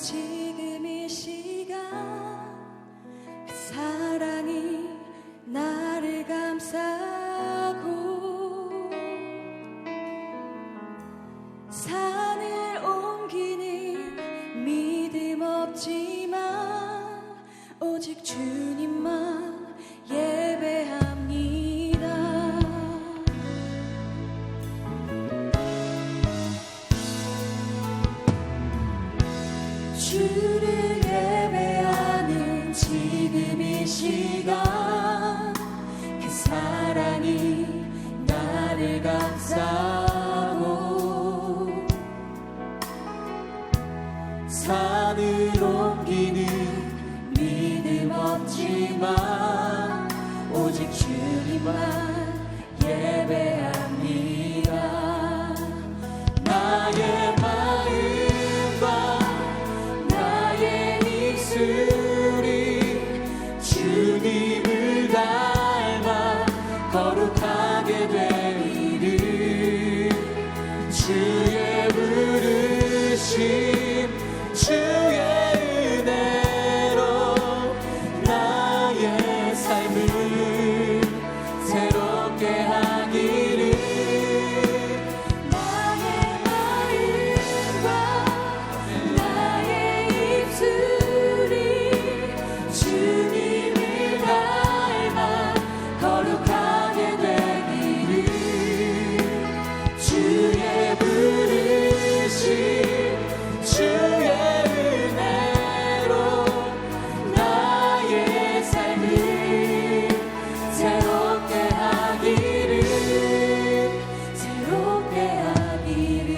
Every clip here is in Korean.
지금 이 시간 그 사랑이 나를 감싸고 산을 옮기는 믿음 없지만 오직 주님만 예배합니다. 주를 예배하는 지금 이 시간 그 사랑이 나를 감싸고 산을 옮기는 믿음 없지만 오직 주님만 예배합니다. 나의 마음과 나의 입술이 주님을 닮아 거룩하게 되리를 주의 부르심 주의 은혜로 나의 삶을 새롭게 하기를 나의 마음과 나의 입술이 주님을 닮아 거룩하게 되기를 주의 부르심 주의 은혜로 나의 삶을 새롭게 하기를 새롭게 하기를.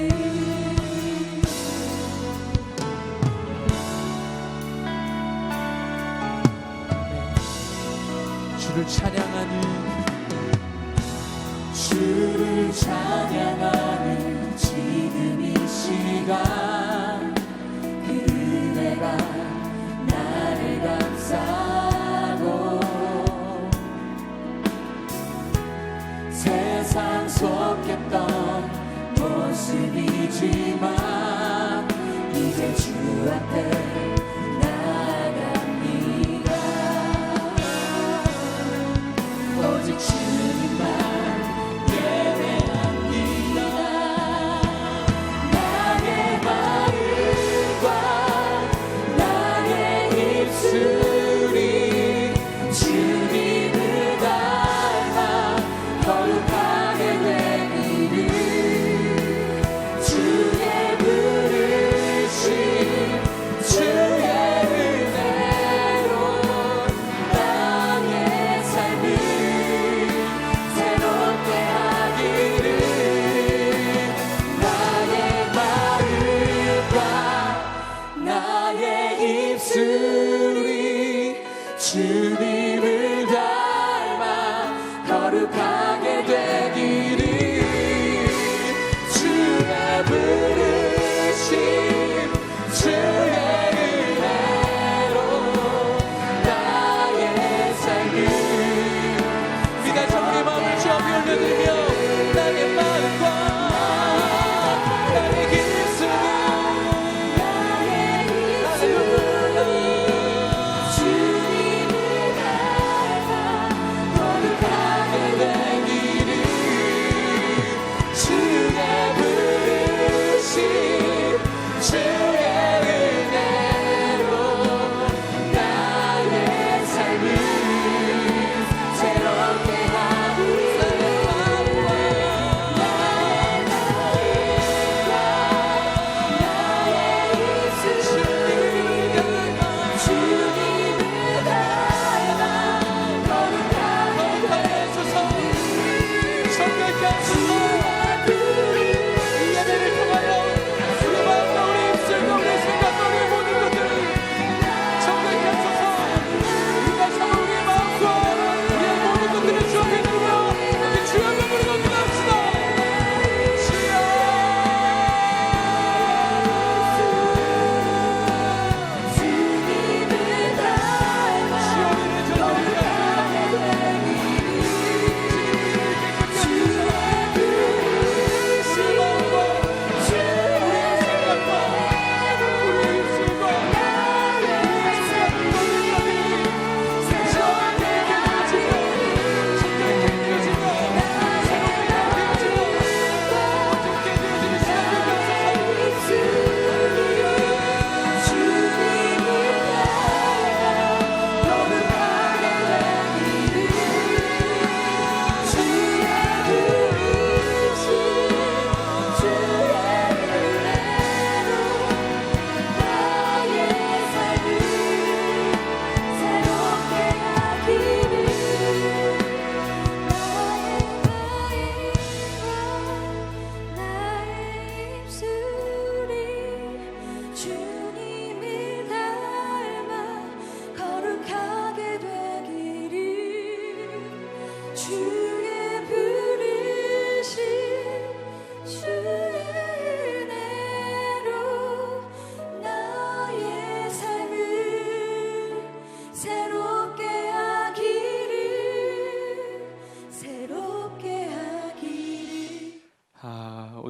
주를 찬양하는 지금 이 시간 그 은혜가 나를 감싸고 세상 속였던 모습이지만 이제 주 앞에 나아갑니다. 오직 주님만 예배합니다. 나의 마음과 나의 입술이 주님을 닮아 거룩하게 되기를 주의 부르심 주의 은혜로 나의 삶을 새롭게 하기를 나의 마음과 나의 입술이 주님을 닮아 거룩하게 되기를 주의 부르심 주의 은혜로 나의 삶을 우리가 우리 마음을 주 앞에 올려드리며 나의 마음과 나의 입술이 주님을 닮아 거룩하게 되기를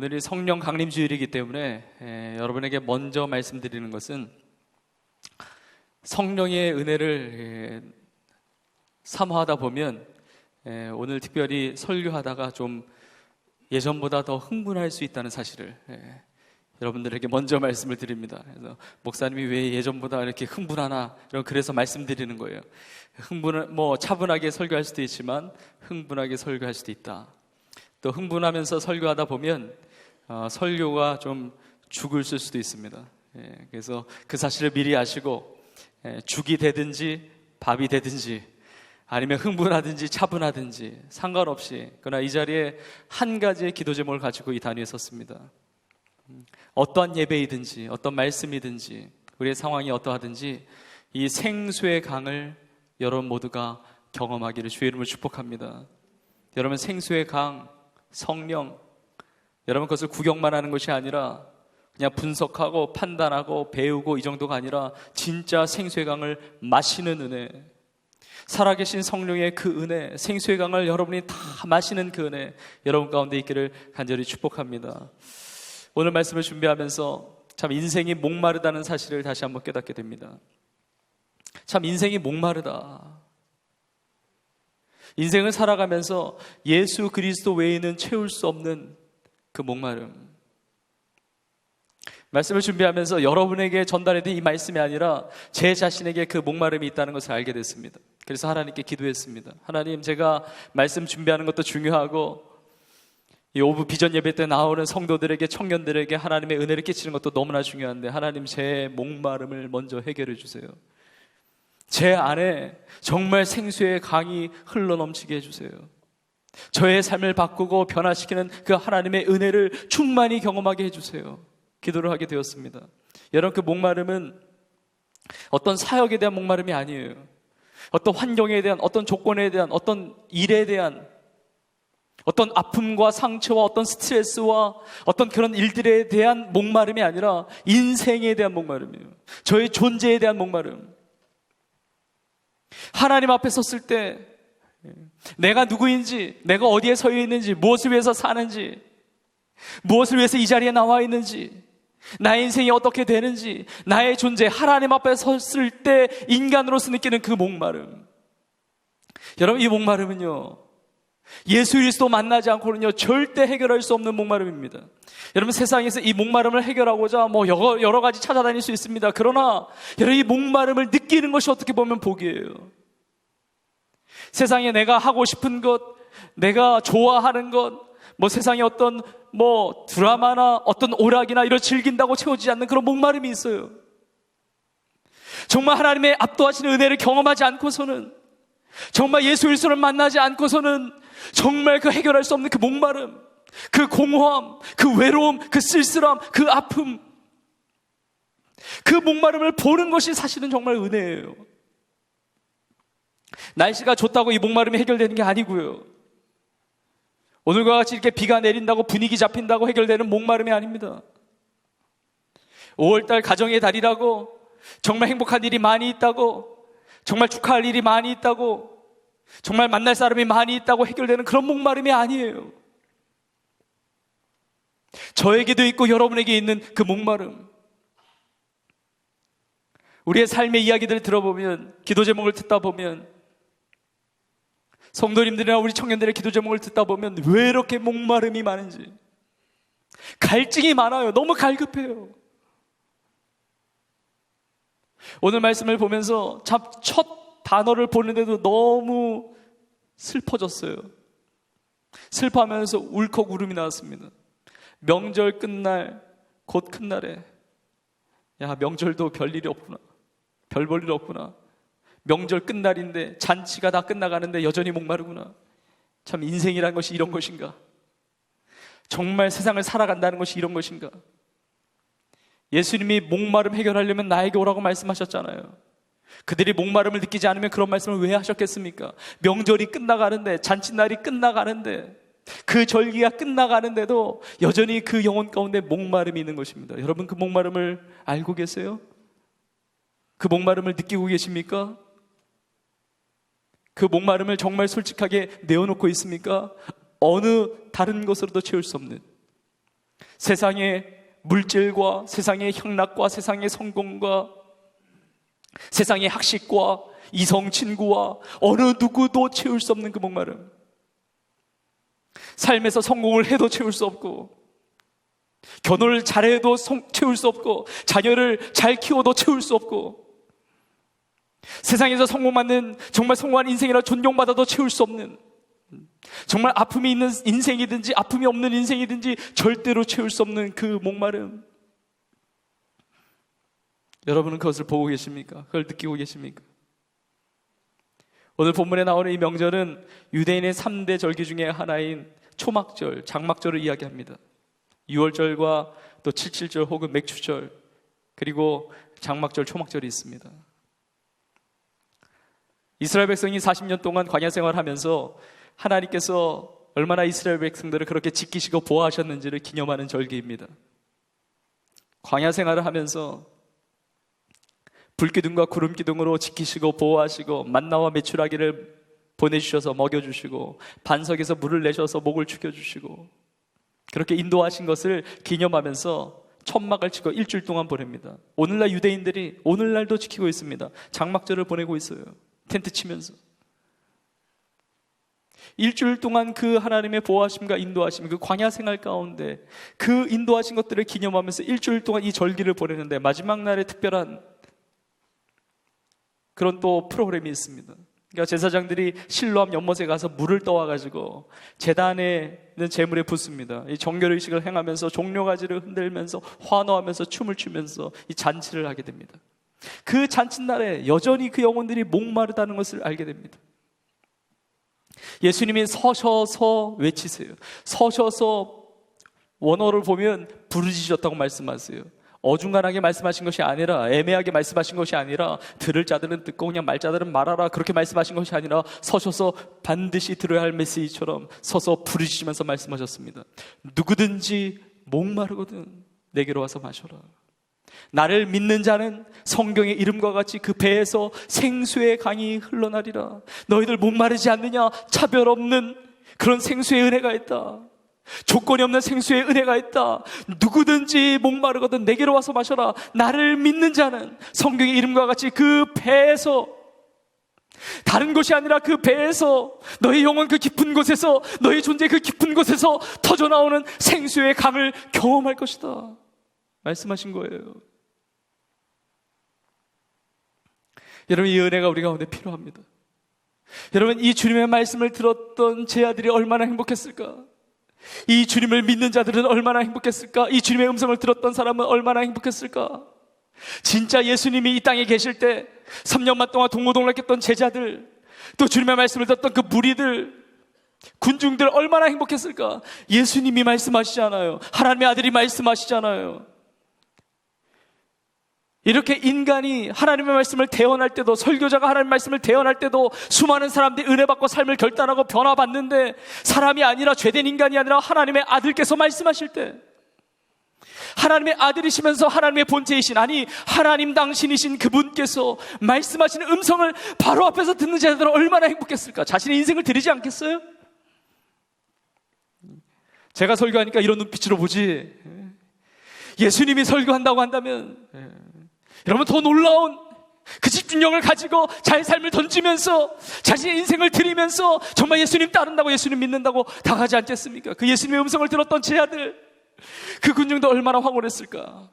오늘이 성령 강림 주일이기 때문에 여러분에게 먼저 말씀드리는 것은 성령의 은혜를 사모하다 보면 오늘 특별히 설교하다가 좀 예전보다 더 흥분할 수 있다는 사실을 여러분들에게 먼저 말씀을 드립니다. 그래서 목사님이 왜 예전보다 이렇게 흥분하나, 그래서 말씀드리는 거예요. 차분하게 설교할 수도 있지만 흥분하게 설교할 수도 있다. 또 흥분하면서 설교하다 보면 설교가 좀 죽을 쓸 수도 있습니다. 그래서 그 사실을 미리 아시고 죽이 되든지 밥이 되든지 아니면 흥분하든지 차분하든지 상관없이, 그러나 이 자리에 한 가지의 기도 제목을 가지고 이 단위에 섰습니다. 어떠한 예배이든지 어떤 말씀이든지 우리의 상황이 어떠하든지 이 생수의 강을 여러분 모두가 경험하기를 주의 이름으로 축복합니다. 여러분, 생수의 강, 성령, 여러분 그것을 구경만 하는 것이 아니라 그냥 분석하고 판단하고 배우고 이 정도가 아니라 진짜 생수의 강을 마시는 은혜, 살아계신 성령의 그 은혜, 생수의 강을 여러분이 다 마시는 그 은혜 여러분 가운데 있기를 간절히 축복합니다. 오늘 말씀을 준비하면서 참 인생이 목마르다는 사실을 다시 한번 깨닫게 됩니다. 참 인생이 목마르다. 인생을 살아가면서 예수 그리스도 외에는 채울 수 없는 그 목마름. 말씀을 준비하면서 여러분에게 전달해드린 이 말씀이 아니라 제 자신에게 그 목마름이 있다는 것을 알게 됐습니다. 그래서 하나님께 기도했습니다. 하나님, 제가 말씀 준비하는 것도 중요하고 이 오브 비전 예배 때 나오는 성도들에게, 청년들에게 하나님의 은혜를 끼치는 것도 너무나 중요한데 하나님, 제 목마름을 먼저 해결해 주세요. 제 안에 정말 생수의 강이 흘러넘치게 해주세요. 저의 삶을 바꾸고 변화시키는 그 하나님의 은혜를 충만히 경험하게 해주세요. 기도를 하게 되었습니다. 여러분, 그 목마름은 어떤 사역에 대한 목마름이 아니에요. 어떤 환경에 대한, 어떤 조건에 대한, 어떤 일에 대한, 어떤 아픔과 상처와 어떤 스트레스와 어떤 그런 일들에 대한 목마름이 아니라 인생에 대한 목마름이에요. 저의 존재에 대한 목마름. 하나님 앞에 섰을 때 내가 누구인지, 내가 어디에 서 있는지, 무엇을 위해서 사는지, 무엇을 위해서 이 자리에 나와 있는지, 나의 인생이 어떻게 되는지, 나의 존재, 하나님 앞에 섰을 때 인간으로서 느끼는 그 목마름. 여러분, 이 목마름은요, 예수 그리스도 만나지 않고는요 절대 해결할 수 없는 목마름입니다. 여러분, 세상에서 이 목마름을 해결하고자 여러 가지 찾아다닐 수 있습니다. 그러나 여러분, 이 목마름을 느끼는 것이 어떻게 보면 복이에요. 세상에 내가 하고 싶은 것, 내가 좋아하는 것, 세상에 어떤 드라마나 어떤 오락이나 이런 즐긴다고 채워지지 않는 그런 목마름이 있어요. 정말 하나님의 압도하시는 은혜를 경험하지 않고서는, 정말 예수 그리스도를 만나지 않고서는 정말 그 해결할 수 없는 그 목마름, 그 공허함, 그 외로움, 그 쓸쓸함, 그 아픔, 그 목마름을 보는 것이 사실은 정말 은혜예요. 날씨가 좋다고 이 목마름이 해결되는 게 아니고요, 오늘과 같이 이렇게 비가 내린다고 분위기 잡힌다고 해결되는 목마름이 아닙니다. 5월달 가정의 달이라고 정말 행복한 일이 많이 있다고, 정말 축하할 일이 많이 있다고, 정말 만날 사람이 많이 있다고 해결되는 그런 목마름이 아니에요. 저에게도 있고 여러분에게 있는 그 목마름. 우리의 삶의 이야기들을 들어보면, 기도 제목을 듣다 보면, 성도님들이나 우리 청년들의 기도 제목을 듣다 보면 왜 이렇게 목마름이 많은지, 갈증이 많아요. 너무 갈급해요. 오늘 말씀을 보면서 첫 단어를 보는데도 너무 슬퍼졌어요. 슬퍼하면서 울컥 울음이 나왔습니다. 명절 끝날, 곧 큰 날에, 야, 명절도 별일이 없구나, 별 볼 일 없구나. 명절 끝날인데, 잔치가 다 끝나가는데 여전히 목마르구나. 참, 인생이란 것이 이런 것인가? 정말 세상을 살아간다는 것이 이런 것인가? 예수님이 목마름 해결하려면 나에게 오라고 말씀하셨잖아요. 그들이 목마름을 느끼지 않으면 그런 말씀을 왜 하셨겠습니까? 명절이 끝나가는데, 잔칫날이 끝나가는데, 그 절기가 끝나가는데도 여전히 그 영혼 가운데 목마름이 있는 것입니다. 여러분, 그 목마름을 알고 계세요? 그 목마름을 느끼고 계십니까? 그 목마름을 정말 솔직하게 내어놓고 있습니까? 어느 다른 것으로도 채울 수 없는, 세상의 물질과 세상의 향락과 세상의 성공과 세상의 학식과 이성 친구와 어느 누구도 채울 수 없는 그 목마름. 삶에서 성공을 해도 채울 수 없고, 결혼을 잘해도 채울 수 없고, 자녀를 잘 키워도 채울 수 없고, 세상에서 성공받는 정말 성공한 인생이라 존경받아도 채울 수 없는, 정말 아픔이 있는 인생이든지 아픔이 없는 인생이든지 절대로 채울 수 없는 그 목마름. 여러분은 그것을 보고 계십니까? 그걸 느끼고 계십니까? 오늘 본문에 나오는 이 명절은 유대인의 3대 절기 중에 하나인 초막절, 장막절을 이야기합니다. 6월절과 또 77절 혹은 맥추절, 그리고 장막절, 초막절이 있습니다. 이스라엘 백성이 40년 동안 광야 생활하면서 하나님께서 얼마나 이스라엘 백성들을 그렇게 지키시고 보호하셨는지를 기념하는 절기입니다. 광야 생활을 하면서 불기둥과 구름기둥으로 지키시고 보호하시고 만나와 메추라기를 보내주셔서 먹여주시고 반석에서 물을 내셔서 목을 축여주시고 그렇게 인도하신 것을 기념하면서 천막을 치고 일주일 동안 보냅니다. 오늘날 유대인들이 오늘날도 지키고 있습니다. 장막절을 보내고 있어요. 텐트 치면서 일주일 동안 그 하나님의 보호하심과 인도하심, 그 광야 생활 가운데 그 인도하신 것들을 기념하면서 일주일 동안 이 절기를 보내는데 마지막 날에 특별한 그런 또 프로그램이 있습니다. 그러니까 제사장들이 실로암 연못에 가서 물을 떠와가지고 제단에는 제물에 붓습니다. 이 정결의식을 행하면서 종려가지를 흔들면서 환호하면서 춤을 추면서 이 잔치를 하게 됩니다. 그 잔칫날에 여전히 그 영혼들이 목마르다는 것을 알게 됩니다. 예수님이 서셔서 외치세요. 서셔서 원어를 보면 부르짖으셨다고 말씀하세요. 어중간하게 말씀하신 것이 아니라, 애매하게 말씀하신 것이 아니라, 들을 자들은 듣고 그냥 말 자들은 말하라, 그렇게 말씀하신 것이 아니라 서셔서 반드시 들어야 할 메시지처럼 서서 부르짖으면서 말씀하셨습니다. 누구든지 목마르거든 내게로 와서 마셔라. 나를 믿는 자는 성경의 이름과 같이 그 배에서 생수의 강이 흘러나리라. 너희들 목마르지 않느냐? 차별 없는 그런 생수의 은혜가 있다. 조건이 없는 생수의 은혜가 있다. 누구든지 목마르거든 내게로 와서 마셔라. 나를 믿는 자는 성경의 이름과 같이 그 배에서, 다른 곳이 아니라 그 배에서, 너희 영혼 그 깊은 곳에서, 너희 존재 그 깊은 곳에서 터져나오는 생수의 강을 경험할 것이다 말씀하신 거예요. 여러분, 이 은혜가 우리 가운데 필요합니다. 여러분, 이 주님의 말씀을 들었던 제 아들이 얼마나 행복했을까? 이 주님을 믿는 자들은 얼마나 행복했을까? 이 주님의 음성을 들었던 사람은 얼마나 행복했을까? 진짜 예수님이 이 땅에 계실 때 3년만 동안 동고동락했던 제자들, 또 주님의 말씀을 듣던 그 무리들, 군중들 얼마나 행복했을까? 예수님이 말씀하시잖아요. 하나님의 아들이 말씀하시잖아요. 이렇게 인간이 하나님의 말씀을 대언할 때도, 설교자가 하나님의 말씀을 대언할 때도 수많은 사람들이 은혜 받고 삶을 결단하고 변화받는데, 사람이 아니라, 죄된 인간이 아니라 하나님의 아들께서 말씀하실 때, 하나님의 아들이시면서 하나님의 본체이신, 아니 하나님 당신이신 그분께서 말씀하시는 음성을 바로 앞에서 듣는 자들은 얼마나 행복했을까? 자신의 인생을 드리지 않겠어요? 제가 설교하니까 이런 눈빛으로 보지, 예수님이 설교한다고 한다면 여러분 더 놀라운 그 집중력을 가지고 자기 삶을 던지면서 자신의 인생을 드리면서 정말 예수님 따른다고, 예수님 믿는다고 다 가지 않겠습니까? 그 예수님의 음성을 들었던 제 아들, 그 군중도 얼마나 황홀했을까?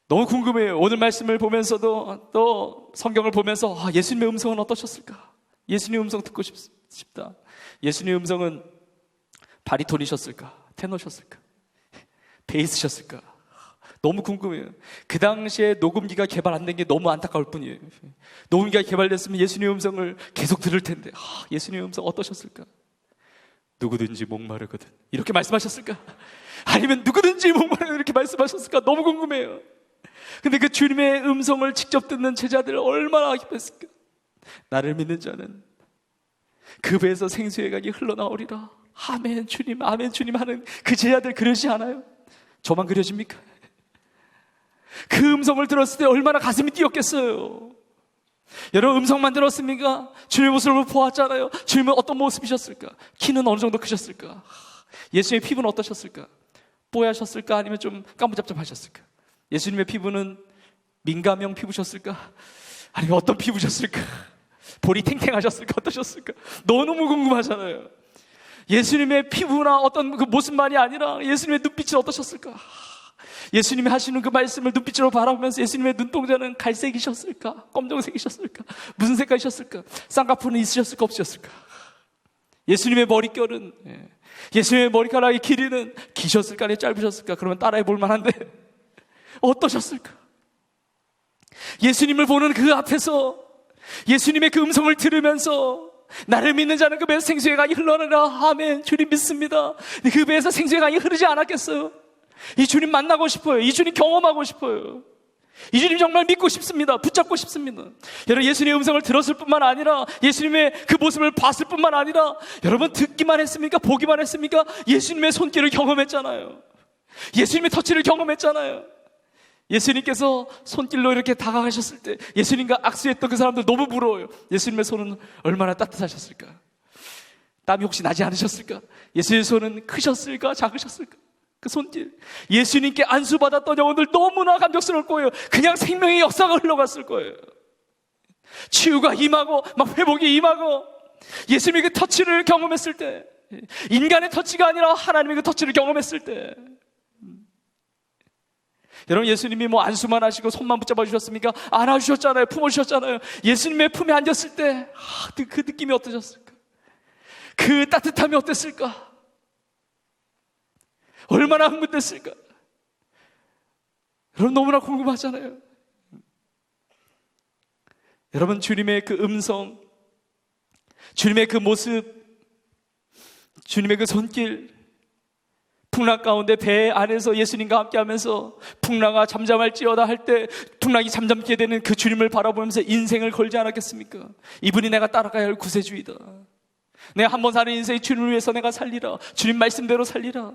너무 궁금해요. 오늘 말씀을 보면서도 또 성경을 보면서 예수님의 음성은 어떠셨을까? 예수님의 음성 듣고 싶다. 예수님의 음성은 바리톤이셨을까? 테너셨을까? 베이스셨을까? 너무 궁금해요. 그 당시에 녹음기가 개발 안 된 게 너무 안타까울 뿐이에요. 녹음기가 개발됐으면 예수님의 음성을 계속 들을 텐데, 예수님의 음성 어떠셨을까? 누구든지 목마르거든 이렇게 말씀하셨을까? 아니면 누구든지 목마르거든 이렇게 말씀하셨을까? 너무 궁금해요. 근데 그 주님의 음성을 직접 듣는 제자들 얼마나 기뻤을까? 나를 믿는 자는 그 배에서 생수의 강이 흘러나오리라. 아멘 주님, 아멘 주님 하는 그 제자들 그러지 않아요? 저만 그려집니까? 그 음성을 들었을 때 얼마나 가슴이 뛰었겠어요. 여러분, 음성만 들었습니까? 주님의 모습을 보았잖아요. 주님은 어떤 모습이셨을까? 키는 어느 정도 크셨을까? 예수님의 피부는 어떠셨을까? 뽀얗셨을까? 아니면 좀 까무잡잡하셨을까? 예수님의 피부는 민감형 피부셨을까? 아니면 어떤 피부셨을까? 볼이 탱탱하셨을까? 어떠셨을까? 너무너무 궁금하잖아요. 예수님의 피부나 어떤 그 모습만이 아니라 예수님의 눈빛이 어떠셨을까? 예수님이 하시는 그 말씀을 눈빛으로 바라보면서 예수님의 눈동자는 갈색이셨을까? 검정색이셨을까? 무슨 색깔이셨을까? 쌍꺼풀은 있으셨을까? 없으셨을까? 예수님의 머릿결은, 예수님의 머리카락의 길이는 기셨을까? 아니면 짧으셨을까? 그러면 따라해 볼 만한데 어떠셨을까? 예수님을 보는 그 앞에서 예수님의 그 음성을 들으면서 나를 믿는 자는 그 배에서 생수의 강이 흘러나라. 아멘. 주님 믿습니다. 그 배에서 생수의 강이 흐르지 않았겠어요? 이 주님 만나고 싶어요. 이 주님 경험하고 싶어요. 이 주님 정말 믿고 싶습니다. 붙잡고 싶습니다. 여러분, 예수님의 음성을 들었을 뿐만 아니라 예수님의 그 모습을 봤을 뿐만 아니라 여러분, 듣기만 했습니까? 보기만 했습니까? 예수님의 손길을 경험했잖아요. 예수님의 터치를 경험했잖아요. 예수님께서 손길로 이렇게 다가가셨을 때 예수님과 악수했던 그 사람들 너무 부러워요. 예수님의 손은 얼마나 따뜻하셨을까? 땀이 혹시 나지 않으셨을까? 예수님의 손은 크셨을까? 작으셨을까? 그 손길, 예수님께 안수받았던 영혼들 너무나 감격스러울 거예요. 그냥 생명의 역사가 흘러갔을 거예요. 치유가 임하고 막 회복이 임하고 예수님의 그 터치를 경험했을 때, 인간의 터치가 아니라 하나님의 그 터치를 경험했을 때, 여러분, 예수님이 뭐 안수만 하시고 손만 붙잡아 주셨습니까? 안아주셨잖아요. 품어주셨잖아요. 예수님의 품에 앉았을 때 그 느낌이 어떠셨을까? 그 따뜻함이 어땠을까? 얼마나 흥분됐을까? 여러분, 너무나 궁금하잖아요. 여러분, 주님의 그 음성, 주님의 그 모습, 주님의 그 손길, 풍랑 가운데 배 안에서 예수님과 함께 하면서 풍랑아 잠잠할지어다 할 때 풍랑이 잠잠게 되는 그 주님을 바라보면서 인생을 걸지 않았겠습니까? 이분이 내가 따라가야 할 구세주이다. 내가 한 번 사는 인생이 주님을 위해서 내가 살리라. 주님 말씀대로 살리라.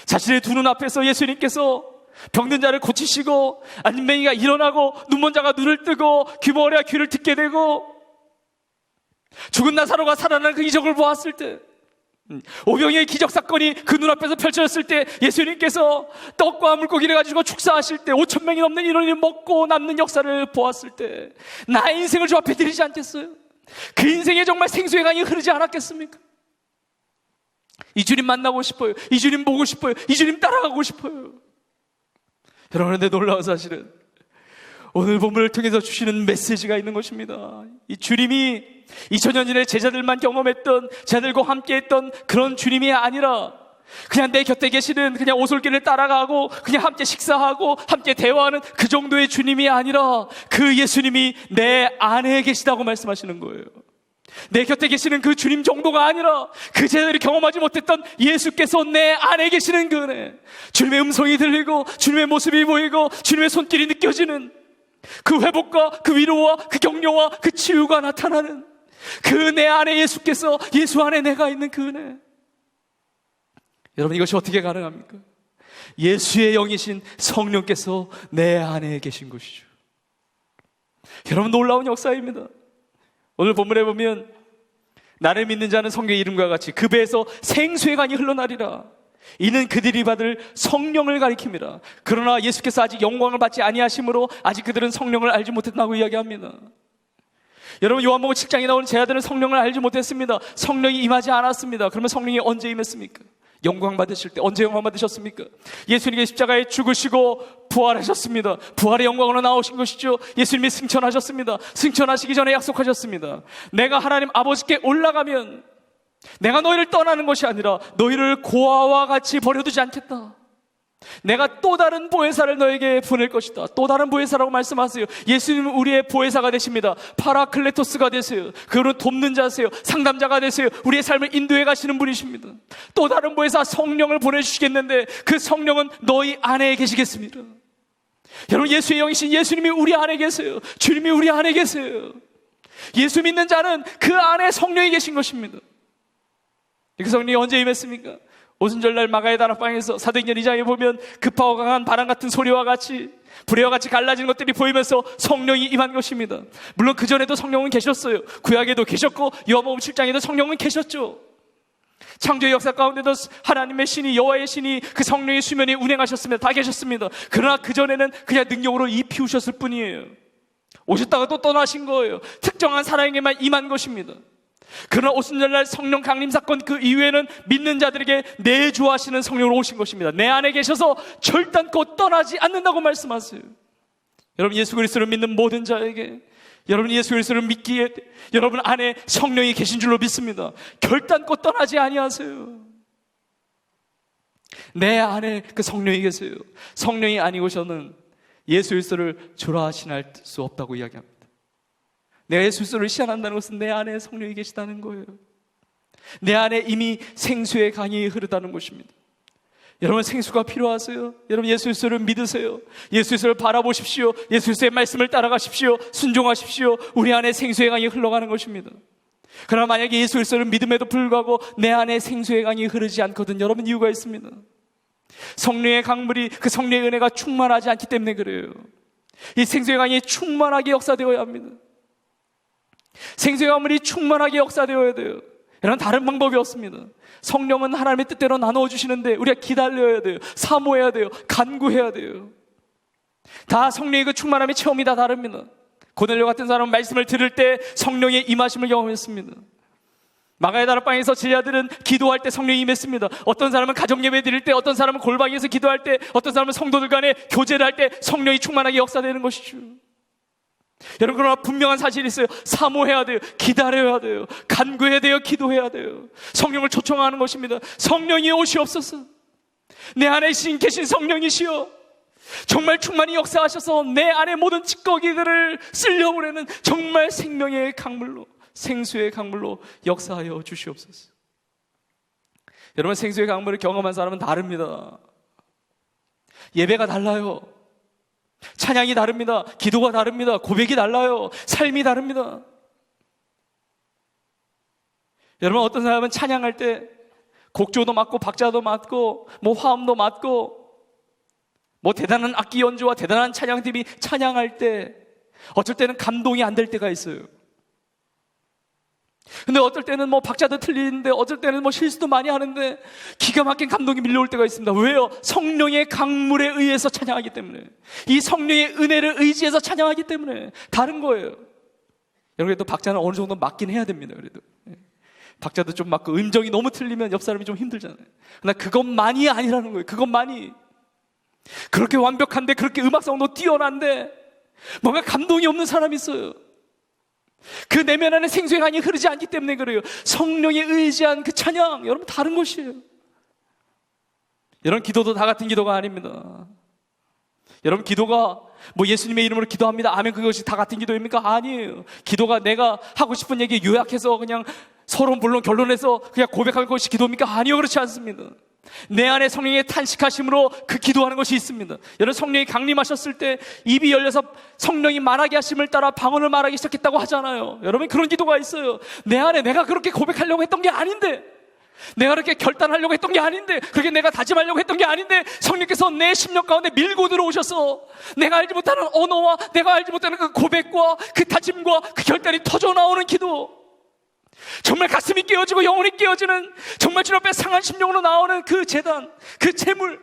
자신의 두 눈 앞에서 예수님께서 병든 자를 고치시고 안진뱅이가 일어나고 눈먼 자가 눈을 뜨고 귀머거리가 귀를 듣게 되고 죽은 나사로가 살아나는 그 이적을 보았을 때, 오병이의 기적 사건이 그 눈앞에서 펼쳐졌을 때 예수님께서 떡과 물고기를 가지고 축사하실 때 5,000명이 넘는 인원이 먹고 남는 역사를 보았을 때 나의 인생을 주 앞에 드리지 않겠어요? 그 인생에 정말 생수의 강이 흐르지 않았겠습니까? 이 주님 만나고 싶어요. 이 주님 보고 싶어요. 이 주님 따라가고 싶어요. 여러분, 그런데 놀라운 사실은 오늘 본문을 통해서 주시는 메시지가 있는 것입니다. 이 주님이 2000년 전에 제자들만 경험했던, 제자들과 함께했던 그런 주님이 아니라 그냥 내 곁에 계시는 그냥 오솔길을 따라가고 그냥 함께 식사하고 함께 대화하는 그 정도의 주님이 아니라 그 예수님이 내 안에 계시다고 말씀하시는 거예요. 내 곁에 계시는 그 주님 정도가 아니라 그 제자들이 경험하지 못했던 예수께서 내 안에 계시는 그 은혜, 주님의 음성이 들리고 주님의 모습이 보이고 주님의 손길이 느껴지는 그 회복과 그 위로와 그 격려와 그 치유가 나타나는 그 내 안에 예수께서, 예수 안에 내가 있는 그 은혜. 여러분, 이것이 어떻게 가능합니까? 예수의 영이신 성령께서 내 안에 계신 것이죠. 여러분, 놀라운 역사입니다. 오늘 본문에 보면 나를 믿는 자는 성경의 이름과 같이 그 배에서 생수의 강이 흘러나리라. 이는 그들이 받을 성령을 가리킵니다. 그러나 예수께서 아직 영광을 받지 아니하심으로 아직 그들은 성령을 알지 못했다고 이야기합니다. 여러분, 요한복음 7장에 나오는 제자들은 성령을 알지 못했습니다. 성령이 임하지 않았습니다. 그러면 성령이 언제 임했습니까? 영광 받으실 때. 언제 영광 받으셨습니까? 예수님이 십자가에 죽으시고 부활하셨습니다. 부활의 영광으로 나오신 것이죠. 예수님이 승천하셨습니다. 승천하시기 전에 약속하셨습니다. 내가 하나님 아버지께 올라가면 내가 너희를 떠나는 것이 아니라 너희를 고아와 같이 버려두지 않겠다. 내가 또 다른 보혜사를 너에게 보낼 것이다. 또 다른 보혜사라고 말씀하세요. 예수님은 우리의 보혜사가 되십니다. 파라클레토스가 되세요. 그분은 돕는 자세요. 상담자가 되세요. 우리의 삶을 인도해 가시는 분이십니다. 또 다른 보혜사 성령을 보내주시겠는데 그 성령은 너희 안에 계시겠습니다. 여러분, 예수의 영이신 예수님이 우리 안에 계세요. 주님이 우리 안에 계세요. 예수 믿는 자는 그 안에 성령이 계신 것입니다. 그 성령이 언제 임했습니까? 오순절날 마가의 다락방에서 사도행전 2장에 보면 급하고 강한 바람 같은 소리와 같이 불의와 같이 갈라진 것들이 보이면서 성령이 임한 것입니다. 물론 그전에도 성령은 계셨어요. 구약에도 계셨고 요한복음 7장에도 성령은 계셨죠. 창조의 역사 가운데도 하나님의 신이, 여호와의 신이, 그 성령의 수면이 운행하셨습니다. 다 계셨습니다. 그러나 그전에는 그냥 능력으로 피우셨을 뿐이에요. 오셨다가 또 떠나신 거예요. 특정한 사람에게만 임한 것입니다. 그러나 오순절날 성령 강림 사건 그 이후에는 믿는 자들에게 내주하시는 성령으로 오신 것입니다. 내 안에 계셔서 결단코 떠나지 않는다고 말씀하세요. 여러분, 예수 그리스도를 믿는 모든 자에게, 여러분 예수 그리스도를 믿기에 여러분 안에 성령이 계신 줄로 믿습니다. 결단코 떠나지 아니하세요. 내 안에 그 성령이 계세요. 성령이 아니고서는 예수 그리스도를 조라하시할 수 없다고 이야기합니다. 내가 예수 그리스도를 시한한다는 것은 내 안에 성령이 계시다는 거예요. 내 안에 이미 생수의 강이 흐르다는 것입니다. 여러분, 생수가 필요하세요? 여러분, 예수 그리스도를 믿으세요. 예수 그리스도를 바라보십시오. 예수 그리스도의 말씀을 따라가십시오. 순종하십시오. 우리 안에 생수의 강이 흘러가는 것입니다. 그러나 만약에 예수 그리스도를 믿음에도 불구하고 내 안에 생수의 강이 흐르지 않거든, 여러분, 이유가 있습니다. 성령의 강물이, 그 성령의 은혜가 충만하지 않기 때문에 그래요. 이 생수의 강이 충만하게 역사되어야 합니다. 생수의 강물이 충만하게 역사되어야 돼요. 이런 다른 방법이 없습니다. 성령은 하나님의 뜻대로 나누어 주시는데 우리가 기다려야 돼요. 사모해야 돼요. 간구해야 돼요. 다 성령의 그 충만함의 체험이 다 다릅니다. 고넬료 같은 사람은 말씀을 들을 때 성령의 임하심을 경험했습니다. 마가의 다락방에서 제자들은 기도할 때 성령이 임했습니다. 어떤 사람은 가정예배 드릴 때, 어떤 사람은 골방에서 기도할 때, 어떤 사람은 성도들 간에 교제를 할 때 성령이 충만하게 역사되는 것이죠. 여러분, 그러나 분명한 사실이 있어요. 사모해야 돼요. 기다려야 돼요. 간구해야 돼요. 기도해야 돼요. 성령을 초청하는 것입니다. 성령이 오시옵소서. 내 안에 계신 성령이시여, 정말 충만히 역사하셔서 내 안에 모든 찌꺼기들을 쓸려보내는 정말 생명의 강물로, 생수의 강물로 역사하여 주시옵소서. 여러분, 생수의 강물을 경험한 사람은 다릅니다. 예배가 달라요. 찬양이 다릅니다. 기도가 다릅니다. 고백이 달라요. 삶이 다릅니다. 여러분, 어떤 사람은 찬양할 때 곡조도 맞고 박자도 맞고 뭐 화음도 맞고 뭐 대단한 악기 연주와 대단한 찬양팀이 찬양할 때 어쩔 때는 감동이 안 될 때가 있어요. 근데 어떨 때는 뭐 박자도 틀리는데, 어쩔 때는 뭐 실수도 많이 하는데 기가 막힌 감동이 밀려올 때가 있습니다. 왜요? 성령의 강물에 의해서 찬양하기 때문에, 이 성령의 은혜를 의지해서 찬양하기 때문에 다른 거예요. 여러분, 그래도 박자는 어느 정도 맞긴 해야 됩니다. 그래도 박자도 좀 맞고 음정이 너무 틀리면 옆 사람이 좀 힘들잖아요. 그러나 그것만이 아니라는 거예요. 그것만이. 그렇게 완벽한데, 그렇게 음악성도 뛰어난데 뭔가 감동이 없는 사람이 있어요. 그 내면 안에 생수의 강이 흐르지 않기 때문에 그래요. 성령에 의지한 그 찬양, 여러분, 다른 것이에요. 여러분, 기도도 다 같은 기도가 아닙니다. 여러분, 기도가 뭐 예수님의 이름으로 기도합니다, 아멘, 그것이 다 같은 기도입니까? 아니에요. 기도가 내가 하고 싶은 얘기 요약해서 그냥 서론 본론 결론해서 그냥 고백할 것이 기도입니까? 아니요, 그렇지 않습니다. 내 안에 성령의 탄식하심으로 그 기도하는 것이 있습니다. 여러분, 성령이 강림하셨을 때 입이 열려서 성령이 말하게 하심을 따라 방언을 말하기 시작했다고 하잖아요. 여러분, 그런 기도가 있어요. 내 안에 내가 그렇게 고백하려고 했던 게 아닌데, 내가 그렇게 결단하려고 했던 게 아닌데, 그렇게 내가 다짐하려고 했던 게 아닌데 성령께서 내 심령 가운데 밀고 들어오셔서 내가 알지 못하는 언어와 내가 알지 못하는 그 고백과 그 다짐과 그 결단이 터져 나오는 기도, 정말 가슴이 깨어지고 영혼이 깨어지는, 정말 주님 앞에 상한 심령으로 나오는 그 제단, 그 제물,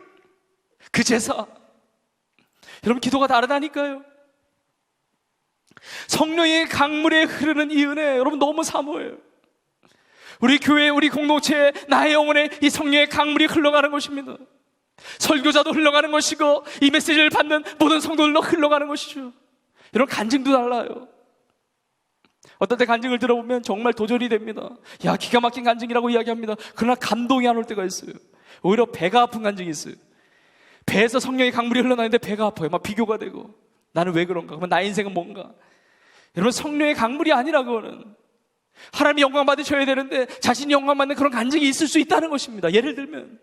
그 제사. 여러분, 기도가 다르다니까요. 성령의 강물에 흐르는 이 은혜, 여러분, 너무 사모해요. 우리 교회, 우리 공동체에, 나의 영혼에 이 성령의 강물이 흘러가는 것입니다. 설교자도 흘러가는 것이고 이 메시지를 받는 모든 성도들도 흘러가는 것이죠. 여러분, 간증도 달라요. 어떤 때 간증을 들어보면 정말 도전이 됩니다. 야, 기가 막힌 간증이라고 이야기합니다. 그러나 감동이 안 올 때가 있어요. 오히려 배가 아픈 간증이 있어요. 배에서 성령의 강물이 흘러나는데 배가 아파요. 막 비교가 되고, 나는 왜 그런가? 그러면 나의 인생은 뭔가? 여러분, 성령의 강물이 아니라 그거는 하나님이 영광 받으셔야 되는데 자신이 영광 받는 그런 간증이 있을 수 있다는 것입니다. 예를 들면,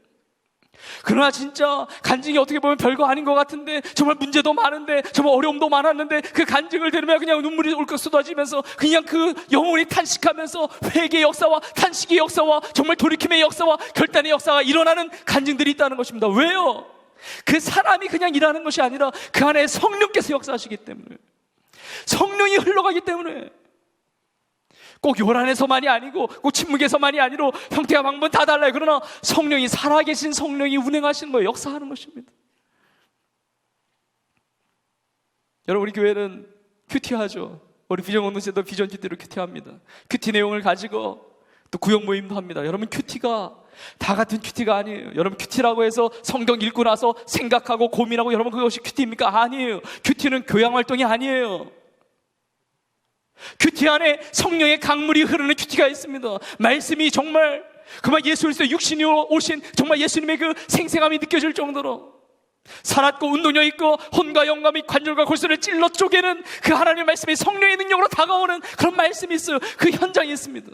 그러나 진짜 간증이 어떻게 보면 별거 아닌 것 같은데, 정말 문제도 많은데, 정말 어려움도 많았는데, 그 간증을 들으면 그냥 눈물이 울컥 쏟아지면서 그냥 그 영혼이 탄식하면서 회개의 역사와 탄식의 역사와 정말 돌이킴의 역사와 결단의 역사가 일어나는 간증들이 있다는 것입니다. 왜요? 그 사람이 그냥 일하는 것이 아니라 그 안에 성령께서 역사하시기 때문에, 성령이 흘러가기 때문에. 꼭 요란에서만이 아니고 꼭 침묵에서만이 아니로 형태와 방법은 다 달라요. 그러나 성령이, 살아계신 성령이 운행하시는 거예요. 역사하는 것입니다. 여러분, 우리 교회는 큐티하죠. 우리 비전 공동체도 비전 큐티로 큐티합니다. 큐티 내용을 가지고 또 구역 모임도 합니다. 여러분, 큐티가 다 같은 큐티가 아니에요. 여러분, 큐티라고 해서 성경 읽고 나서 생각하고 고민하고 여러분 그것이 큐티입니까? 아니에요. 큐티는 교양 활동이 아니에요. 큐티 안에 성령의 강물이 흐르는 큐티가 있습니다. 말씀이 정말 그만 예수 그리스도 육신이 오신 정말 예수님의 그 생생함이 느껴질 정도로 살았고 운동력 있고 혼과 영감이 관절과 골수를 찔러 쪼개는 그 하나님의 말씀이 성령의 능력으로 다가오는 그런 말씀이 있어요. 그 현장이 있습니다.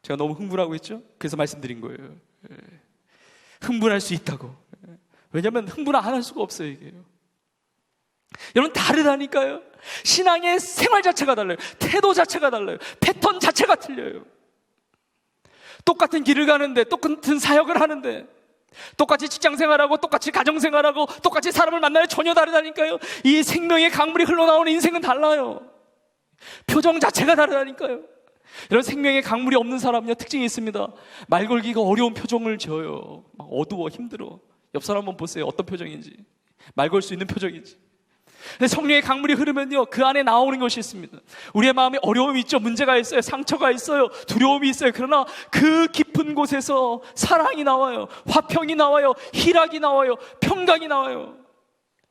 제가 너무 흥분하고 있죠? 그래서 말씀드린 거예요. 흥분할 수 있다고. 왜냐하면 흥분 안 할 수가 없어요, 이게. 여러분, 다르다니까요. 신앙의 생활 자체가 달라요. 태도 자체가 달라요. 패턴 자체가 틀려요. 똑같은 길을 가는데, 똑같은 사역을 하는데, 똑같이 직장생활하고 똑같이 가정생활하고 똑같이 사람을 만나요. 전혀 다르다니까요. 이 생명의 강물이 흘러나오는 인생은 달라요. 표정 자체가 다르다니까요. 이런 생명의 강물이 없는 사람은요, 특징이 있습니다. 말 걸기가 어려운 표정을 지어요. 막 어두워, 힘들어. 옆 사람 한번 보세요. 어떤 표정인지. 말 걸 수 있는 표정인지. 근데 성령의 강물이 흐르면요, 그 안에 나오는 것이 있습니다. 우리의 마음에 어려움이 있죠. 문제가 있어요. 상처가 있어요. 두려움이 있어요. 그러나 그 깊은 곳에서 사랑이 나와요. 화평이 나와요. 희락이 나와요. 평강이 나와요.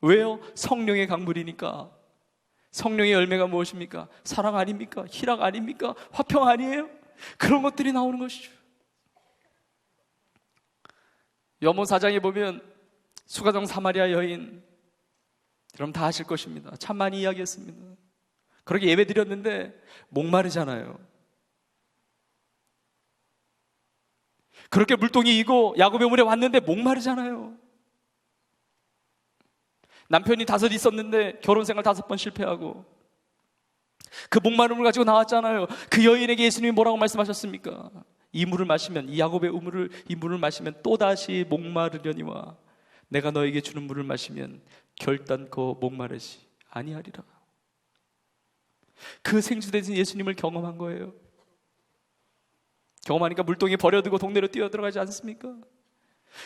왜요? 성령의 강물이니까. 성령의 열매가 무엇입니까? 사랑 아닙니까? 희락 아닙니까? 화평 아니에요? 그런 것들이 나오는 것이죠. 요한복음 4장에 보면 수가정 사마리아 여인, 여러분 다 아실 것입니다. 참 많이 이야기했습니다. 그렇게 예배 드렸는데 목마르잖아요. 그렇게 물동이 이고 야곱의 물에 왔는데 목마르잖아요. 남편이 5 있었는데 결혼생활 5번 실패하고 그 목마름을 가지고 나왔잖아요. 그 여인에게 예수님이 뭐라고 말씀하셨습니까? 이 물을 마시면, 이 야곱의 이 물을 마시면 또다시 목마르려니와 내가 너에게 주는 물을 마시면 결단코 목마르지 아니하리라. 그 생수되신 예수님을 경험한 거예요. 경험하니까 물동이 버려두고 동네로 뛰어들어가지 않습니까?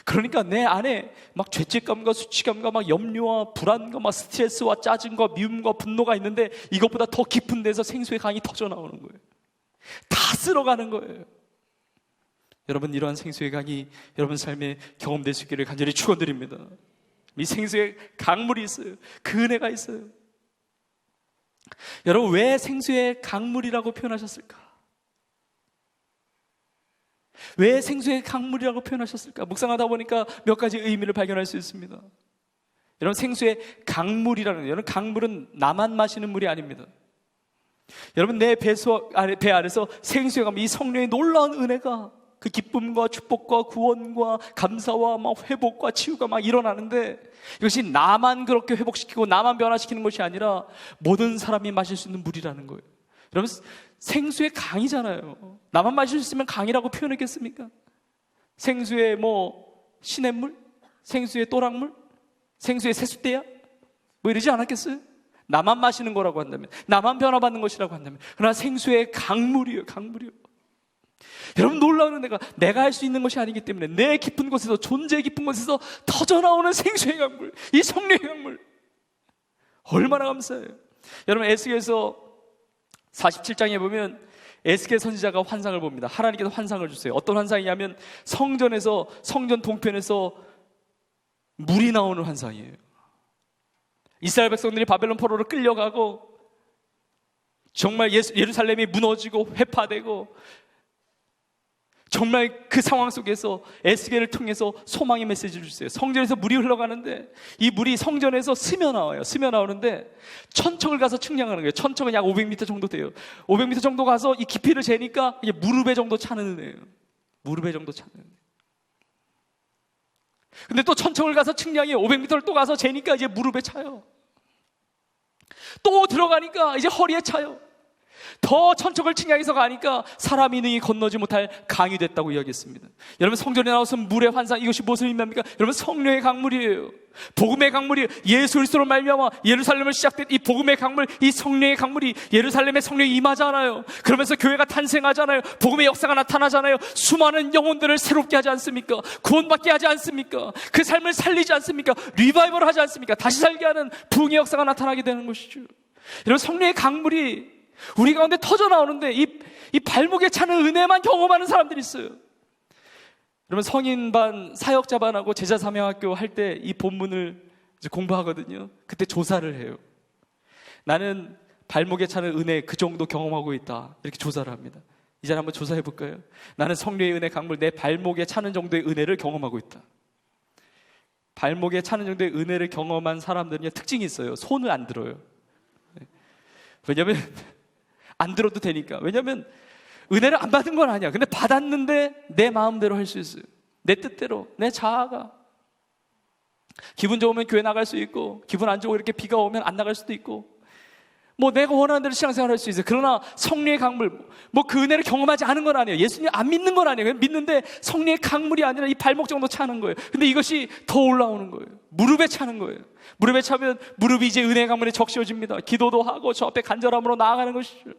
그러니까 내 안에 막 죄책감과 수치감과 막 염려와 불안과 막 스트레스와 짜증과 미움과 분노가 있는데 이것보다 더 깊은 데서 생수의 강이 터져 나오는 거예요. 다 쓸어가는 거예요. 여러분, 이러한 생수의 강이 여러분 삶에 경험될 수 있기를 간절히 축원드립니다. 이 생수의 강물이 있어요. 그 은혜가 있어요. 여러분, 왜 생수의 강물이라고 표현하셨을까? 왜 생수의 강물이라고 표현하셨을까? 묵상하다 보니까 몇 가지 의미를 발견할 수 있습니다. 여러분, 생수의 강물이라는, 여러분, 강물은 나만 마시는 물이 아닙니다. 여러분, 내 배 안에서 생수의 강물, 이 성령의 놀라운 은혜가 그 기쁨과 축복과 구원과 감사와 막 회복과 치유가 막 일어나는데 이것이 나만 그렇게 회복시키고 나만 변화시키는 것이 아니라 모든 사람이 마실 수 있는 물이라는 거예요. 여러분, 생수의 강이잖아요. 나만 마실 수 있으면 강이라고 표현했겠습니까? 생수의 시냇물? 생수의 또랑물? 생수의 세숫대야? 이러지 않았겠어요? 나만 마시는 거라고 한다면, 나만 변화받는 것이라고 한다면. 그러나 생수의 강물이에요. 강물이요. 여러분, 놀라운 은혜가 내가 할 수 있는 것이 아니기 때문에 내 깊은 곳에서, 존재의 깊은 곳에서 터져나오는 생수의 강물, 이 성령의 강물, 얼마나 감사해요. 여러분, 에스겔서 47장에 보면 에스겔 선지자가 환상을 봅니다. 하나님께서 환상을 주세요. 어떤 환상이냐면 성전에서, 성전 동편에서 물이 나오는 환상이에요. 이스라엘 백성들이 바벨론 포로로 끌려가고 정말 예루살렘이 무너지고 회파되고 정말 그 상황 속에서 에스겔을 통해서 소망의 메시지를 주세요. 성전에서 물이 흘러가는데 이 물이 성전에서 스며 나와요. 스며 나오는데 천척을 가서 측량하는 거예요. 천척은 약 500m 정도 돼요. 500m 정도 가서 이 깊이를 재니까 이게 무릎에 정도 차는 은혜예요. 무릎에 정도 차는 은혜. 근데 또 천척을 가서 측량해요. 500m를 또 가서 재니까 이제 무릎에 차요. 또 들어가니까 이제 허리에 차요. 더 천척을 측량해서 가니까 사람이 능히 건너지 못할 강이 됐다고 이야기했습니다. 여러분, 성전에 나와서 물의 환상, 이것이 무엇을 의미합니까? 여러분, 성령의 강물이에요. 복음의 강물이 예수 그리스도로 말미암아 예루살렘을 시작된 이 복음의 강물, 이 성령의 강물이 예루살렘에 성령이 임하잖아요. 그러면서 교회가 탄생하잖아요. 복음의 역사가 나타나잖아요. 수많은 영혼들을 새롭게 하지 않습니까? 구원받게 하지 않습니까? 그 삶을 살리지 않습니까? 리바이벌 하지 않습니까? 다시 살게 하는 부흥의 역사가 나타나게 되는 것이죠. 여러분, 성령의 강물이 우리 가운데 터져 나오는데 이 발목에 차는 은혜만 경험하는 사람들이 있어요. 여러분, 성인 반, 사역자 반하고 제자 사명학교 할 때 이 본문을 이제 공부하거든요. 그때 조사를 해요. 나는 발목에 차는 은혜 그 정도 경험하고 있다, 이렇게 조사를 합니다. 이 자리 한번 조사해 볼까요? 나는 성령의 은혜 강물, 내 발목에 차는 정도의 은혜를 경험하고 있다. 발목에 차는 정도의 은혜를 경험한 사람들은 특징이 있어요. 손을 안 들어요. 왜냐하면 안 들어도 되니까. 왜냐하면 은혜를 안 받은 건 아니야. 근데 받았는데 내 마음대로 할 수 있어요. 내 뜻대로, 내 자아가. 기분 좋으면 교회 나갈 수 있고, 기분 안 좋고 이렇게 비가 오면 안 나갈 수도 있고, 뭐 내가 원하는 대로 신앙생활 할 수 있어요. 그러나 성령의 강물, 뭐 그 은혜를 경험하지 않은 건 아니에요. 예수님 안 믿는 건 아니에요. 믿는데 성령의 강물이 아니라 이 발목 정도 차는 거예요. 근데 이것이 더 올라오는 거예요. 무릎에 차는 거예요. 무릎에 차면 무릎이 이제 은혜의 강물에 적셔집니다. 기도도 하고 저 앞에 간절함으로 나아가는 것이죠.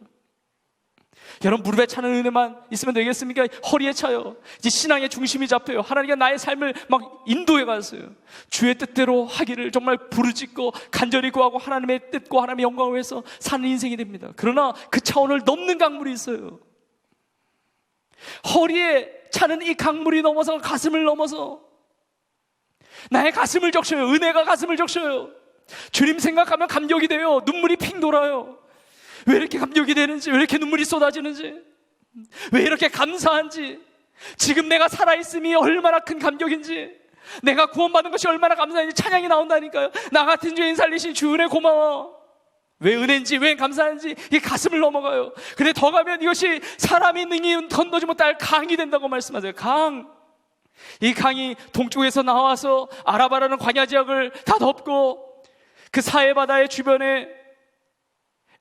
여러분, 무릎에 차는 은혜만 있으면 되겠습니까? 허리에 차요. 이제 신앙의 중심이 잡혀요. 하나님께 나의 삶을 막 인도해 가세요. 주의 뜻대로 하기를 정말 부르짖고 간절히 구하고 하나님의 뜻과 하나님의 영광을 위해서 사는 인생이 됩니다. 그러나 그 차원을 넘는 강물이 있어요. 허리에 차는 이 강물이 넘어서 가슴을 넘어서 나의 가슴을 적셔요. 은혜가 가슴을 적셔요. 주님 생각하면 감격이 돼요. 눈물이 핑 돌아요. 왜 이렇게 감격이 되는지, 왜 이렇게 눈물이 쏟아지는지, 왜 이렇게 감사한지, 지금 내가 살아있음이 얼마나 큰 감격인지, 내가 구원받은 것이 얼마나 감사한지 찬양이 나온다니까요. 나 같은 죄인 살리신 주 은혜 고마워. 왜 은혜인지, 왜 감사한지 이 가슴을 넘어가요. 근데 더 가면 이것이 사람이 능히 건너지 못할 강이 된다고 말씀하세요. 강. 이 강이 동쪽에서 나와서 아라바라는 광야 지역을 다 덮고 그 사해바다의 주변에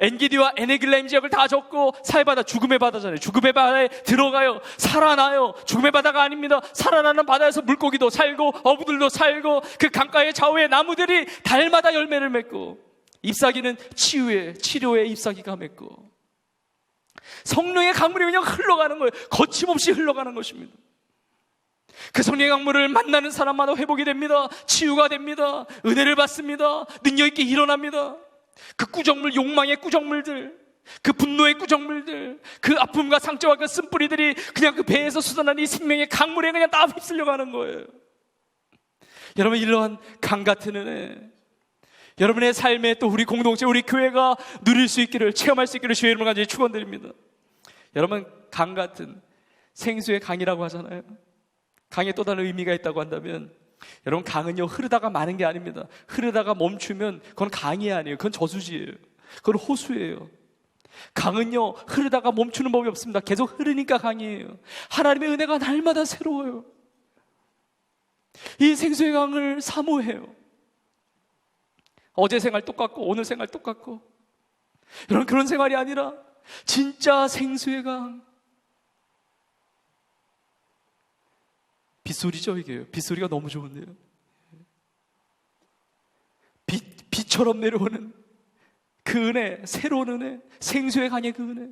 엔기디와 에네길라임 지역을 다 덮고, 사해바다 죽음의 바다잖아요. 죽음의 바다에 들어가요. 살아나요. 죽음의 바다가 아닙니다. 살아나는 바다에서 물고기도 살고 어부들도 살고, 그 강가의 좌우의 나무들이 달마다 열매를 맺고, 잎사귀는 치료의 잎사귀가 맺고, 성령의 강물이 그냥 흘러가는 거예요. 거침없이 흘러가는 것입니다. 그 성령의 강물을 만나는 사람마다 회복이 됩니다. 치유가 됩니다. 은혜를 받습니다. 능력 있게 일어납니다. 그 꾸정물, 욕망의 꾸정물들, 그 분노의 꾸정물들, 그 아픔과 상처와 그 쓴뿌리들이 그냥 그 배에서 쏟아나는 이 생명의 강물에 그냥 다 휩쓸려 가는 거예요. 여러분, 이러한 강 같은 은혜, 여러분의 삶에 또 우리 공동체, 우리 교회가 누릴 수 있기를, 체험할 수 있기를 주의 이름으로 간절히 축원드립니다. 여러분, 강 같은 생수의 강이라고 하잖아요. 강에 또 다른 의미가 있다고 한다면, 여러분, 강은요 흐르다가 마는 게 아닙니다. 흐르다가 멈추면 그건 강이 아니에요. 그건 저수지예요. 그건 호수예요. 강은요 흐르다가 멈추는 법이 없습니다. 계속 흐르니까 강이에요. 하나님의 은혜가 날마다 새로워요. 이 생수의 강을 사모해요. 어제 생활 똑같고 오늘 생활 똑같고, 여러분, 그런 생활이 아니라 진짜 생수의 강. 빗소리죠, 이게요. 빗소리가 너무 좋은데요. 빛처럼 내려오는 그 은혜, 새로운 은혜, 생수의 강의 그 은혜.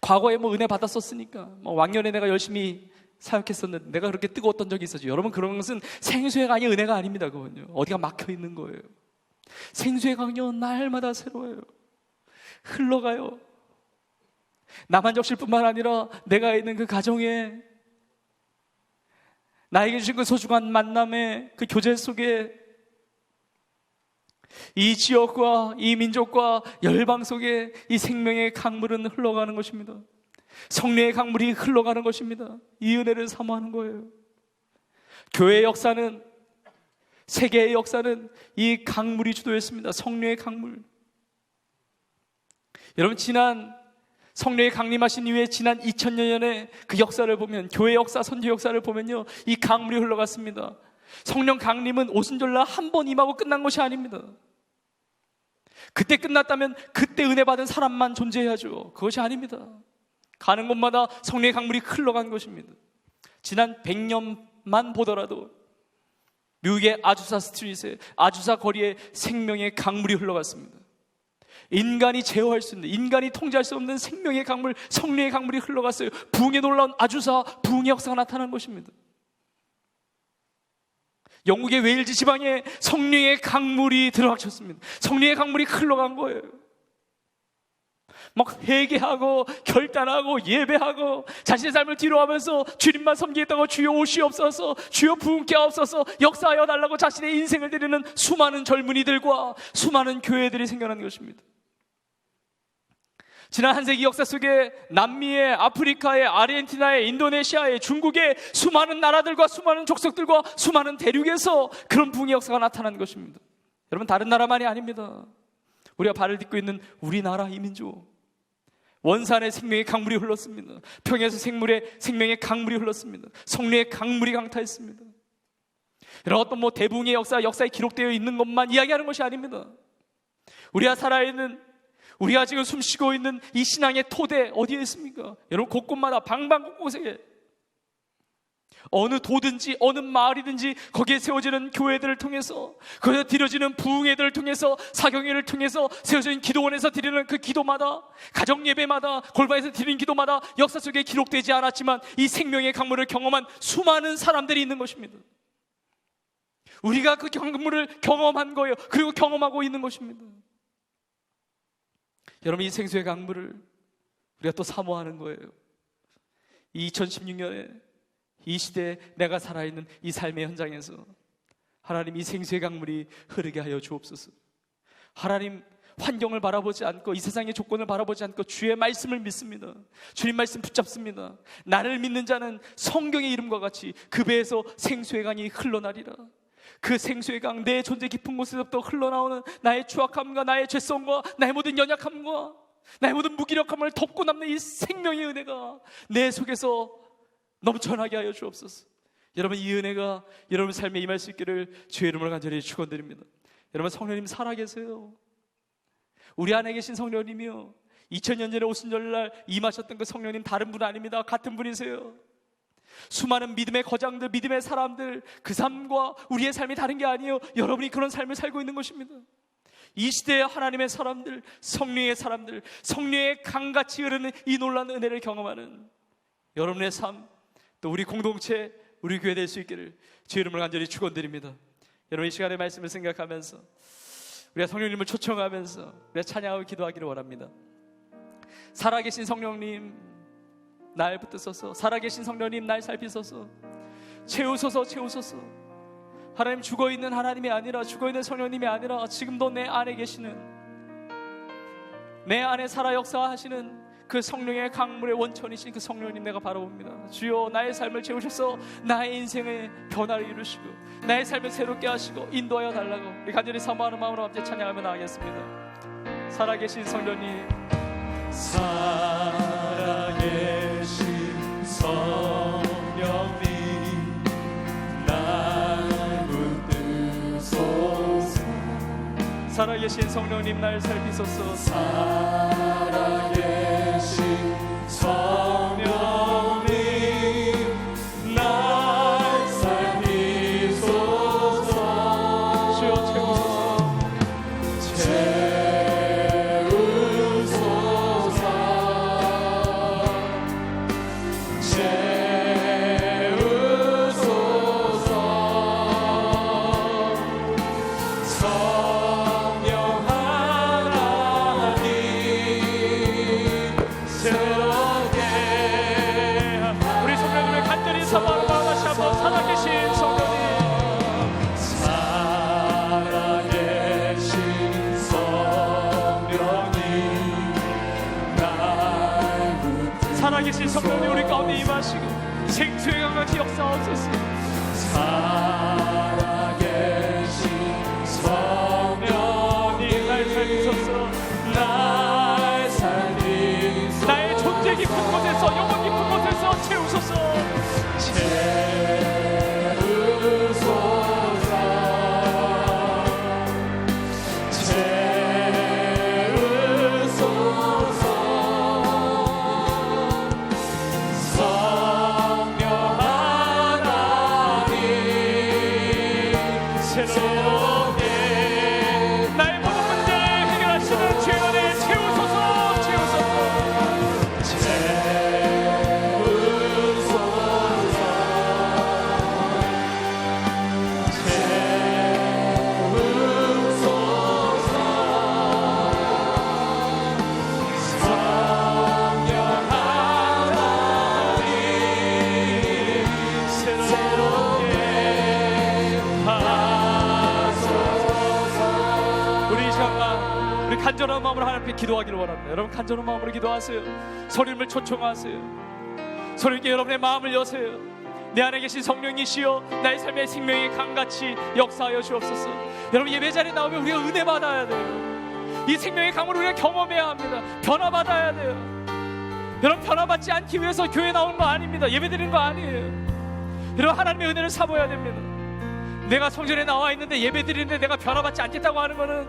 과거에 뭐 은혜 받았었으니까, 뭐 왕년에 내가 열심히 사역했었는데 내가 그렇게 뜨거웠던 적이 있었죠. 여러분, 그런 것은 생수의 강의 은혜가 아닙니다. 그건요, 어디가 막혀 있는 거예요. 생수의 강이요 날마다 새로워요. 흘러가요. 나만 적실 뿐만 아니라 내가 있는 그 가정에, 나에게 주신 그 소중한 만남의 그 교제 속에, 이 지역과 이 민족과 열방 속에 이 생명의 강물은 흘러가는 것입니다. 성령의 강물이 흘러가는 것입니다. 이 은혜를 사모하는 거예요. 교회의 역사는, 세계의 역사는 이 강물이 주도했습니다. 성령의 강물. 여러분, 지난 성령의 강림하신 이후에 지난 2000년의 그 역사를 보면, 교회 역사, 선교 역사를 보면요, 이 강물이 흘러갔습니다. 성령 강림은 오순절날 한 번 임하고 끝난 것이 아닙니다. 그때 끝났다면 그때 은혜 받은 사람만 존재해야죠. 그것이 아닙니다. 가는 곳마다 성령의 강물이 흘러간 것입니다. 지난 100년만 보더라도 미국의 아주사 스트리트에, 아주사 거리에 생명의 강물이 흘러갔습니다. 인간이 제어할 수 있는, 인간이 통제할 수 없는 생명의 강물, 성령의 강물이 흘러갔어요. 부흥에 놀라운 아주사 부흥의 역사가 나타난 것입니다. 영국의 웨일즈 지방에 성령의 강물이 들어닥쳤습니다. 성령의 강물이 흘러간 거예요. 막 회개하고 결단하고 예배하고 자신의 삶을 뒤로하면서 주님만 섬기겠다고 주여 오시옵소서, 주여 부흥케 하옵소서, 역사하여 달라고 자신의 인생을 드리는 수많은 젊은이들과 수많은 교회들이 생겨난 것입니다. 지난 한 세기 역사 속에 남미의, 아프리카의, 아르헨티나의, 인도네시아의, 중국의 수많은 나라들과 수많은 족속들과 수많은 대륙에서 그런 부흥의 역사가 나타난 것입니다. 여러분, 다른 나라만이 아닙니다. 우리가 발을 딛고 있는 우리나라 이 민족, 원산의 생명의 강물이 흘렀습니다. 평에서 생명의 강물이 흘렀습니다. 성령의 강물이 강타했습니다. 여러분, 어떤 대부흥의 역사에 기록되어 있는 것만 이야기하는 것이 아닙니다. 우리가 살아있는, 우리가 지금 숨쉬고 있는 이 신앙의 토대 어디에 있습니까? 여러분, 곳곳마다 방방곳곳에 어느 도든지 어느 마을이든지 거기에 세워지는 교회들을 통해서, 거기서 드려지는 부흥회들을 통해서, 사경회를 통해서 세워진 기도원에서 드리는 그 기도마다, 가정예배마다, 골방에서 드리는 기도마다 역사 속에 기록되지 않았지만 이 생명의 강물을 경험한 수많은 사람들이 있는 것입니다. 우리가 그 강물을 경험한 거예요. 그리고 경험하고 있는 것입니다. 여러분, 이 생수의 강물을 우리가 또 사모하는 거예요. 이 2016년에 이 시대에 내가 살아있는 이 삶의 현장에서 하나님, 이 생수의 강물이 흐르게 하여 주옵소서. 하나님, 환경을 바라보지 않고 이 세상의 조건을 바라보지 않고 주의 말씀을 믿습니다. 주님 말씀 붙잡습니다. 나를 믿는 자는 성경의 이름과 같이 그 배에서 생수의 강이 흘러나리라. 그 생수의 강, 내 존재 깊은 곳에서부터 흘러나오는 나의 추악함과 나의 죄성과 나의 모든 연약함과 나의 모든 무기력함을 덮고 남는 이 생명의 은혜가 내 속에서 넘쳐나게 하여 주옵소서. 여러분, 이 은혜가 여러분 삶에 임할 수 있기를 주의 이름으로 간절히 축원드립니다. 여러분, 성령님 살아계세요. 우리 안에 계신 성령님이요, 2000년 전에 오순절날 임하셨던 그 성령님 다른 분 아닙니다. 같은 분이세요. 수많은 믿음의 거장들, 믿음의 사람들, 그 삶과 우리의 삶이 다른 게 아니에요. 여러분이 그런 삶을 살고 있는 것입니다. 이 시대의 하나님의 사람들, 성령의 사람들, 성령의 강같이 흐르는 이 놀라운 은혜를 경험하는 여러분의 삶, 또 우리 공동체, 우리 교회 될 수 있기를 주의 이름으로 간절히 축원드립니다. 여러분, 이 시간의 말씀을 생각하면서 우리가 성령님을 초청하면서 우리가 찬양하고 기도하기를 원합니다. 살아계신 성령님, 날 붙드소서. 살아계신 성령님, 날 살피소서. 채우소서, 채우소서. 하나님, 죽어있는 하나님이 아니라, 죽어있는 성령님이 아니라 지금도 내 안에 계시는, 내 안에 살아 역사하시는 그 성령의 강물의 원천이신 그 성령님 내가 바라봅니다. 주여, 나의 삶을 채우셔서 나의 인생의 변화를 이루시고 나의 삶을 새롭게 하시고 인도하여 달라고 우리 간절히 사모하는 마음으로 함께 찬양하며 나가겠습니다. 살아계신 성령님, 살아계신 성령님, 날 붙드소서. 살아계신 성령님, 날 살피소서. 살아계신 성령님, 날 살피소서. 주여, 채우소서. 살아계신 성령님, 우리 가운데 임하시고 생수의 강같이 역사하옵소서. 살아계신 성령님, 날 살피소서. 날 살피소서. 나의 존재 깊은 곳에서, 영혼 깊은 곳에서 채우소서. 채우소서. 우리 간절한 마음으로 하나님 앞에 기도하기를 원합니다. 여러분 간절한 마음으로 기도하세요. 성령님을 초청하세요. 성령님께 여러분의 마음을 여세요. 내 안에 계신 성령이시여 나의 삶의 생명의 강같이 역사하여 주옵소서. 여러분 예배 자리에 나오면 우리가 은혜 받아야 돼요. 이 생명의 강을 우리가 경험해야 합니다. 변화받아야 돼요. 여러분 변화받지 않기 위해서 교회 나오는 거 아닙니다. 예배 드리는 거 아니에요. 여러분 하나님의 은혜를 사모해야 됩니다. 내가 성전에 나와 있는데 예배 드리는데 내가 변화받지 않겠다고 하는 거는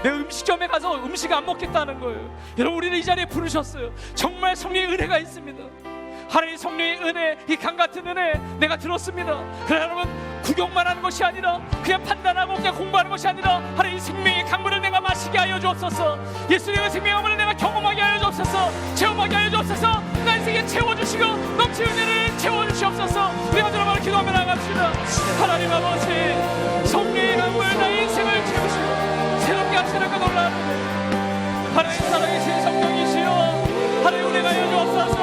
내 음식점에 가서 음식 안 먹겠다는 거예요. 여러분 우리를 이 자리에 부르셨어요. 정말 성령의 은혜가 있습니다. 하나님 성령의 은혜, 이 강같은 은혜 내가 들었습니다. 그러나 여러분 구경만 하는 것이 아니라 그냥 판단하고 그냥 공부하는 것이 아니라 하나님 생명의 강물을 내가 마시게 하여 주옵소서. 예수님의 생명의 강물을 내가 경험하게 하여 주옵소서. 체험하게 하여 주옵소서. 나 인생에 채워주시고 넘치는 은혜를 채워주시옵소서. 우리 간절한 기도하며 나갑시다. 하나님 아버지 성령의 강물 나의 인생을 채우시고 새롭게 하시는 그 놀라운 은혜 하나님 살아계신 성령이시여 하나님 은혜가 하여 주옵소서.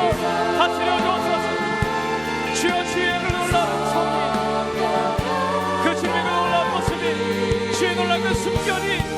다스려 주옵소서. 주여 주의 그 놀라운 성령 그 주님의 그 놀라운 모습이 주의 놀라운 그 숨결이